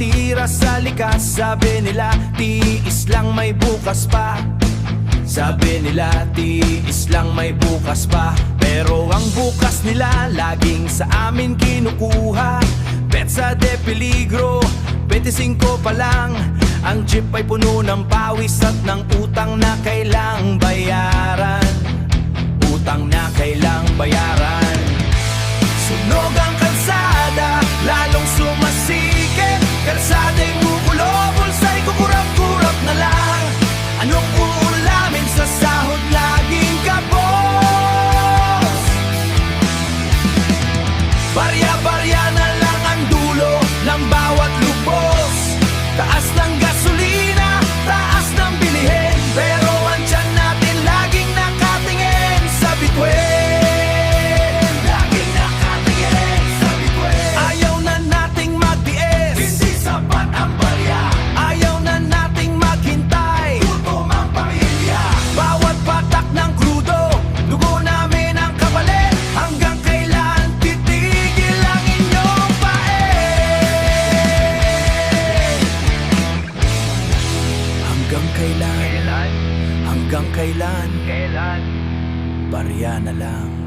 nakatira sa likas. Sabi nila tiis lang may bukas pa. Sabi nila tiis lang may bukas pa. Pero ang bukas nila laging sa amin kinukuha. Petsa de peligro, 25 pa lang. Ang jeep ay puno ng pawis at ng utang na kailang bayaran. Utang na kailang bayaran. Sunog ang kalsada, lalong sumasikip. Kalsada'y gugulo, bulsa'y kukurap-kurap na lang. Anong uulamin sa sahod laging kapos? Barya-barya na lang ang dulo ng bawat lubos. Taas ng gasolina, taas ng bilihin, pero ang tiyan natin laging nakatingin sa bituin. Laging nakatingin sa bituin. Ayaw na nating magtiis, hindi sapat ang barya. Ayaw na nating maghintay, gutom ang pamilya. Bawat patak ng krudo, dugo namin ang kapalit. Hanggang kailan titigil ang inyong pain? Hanggang kailan? Hanggang kailan? Barya na lang.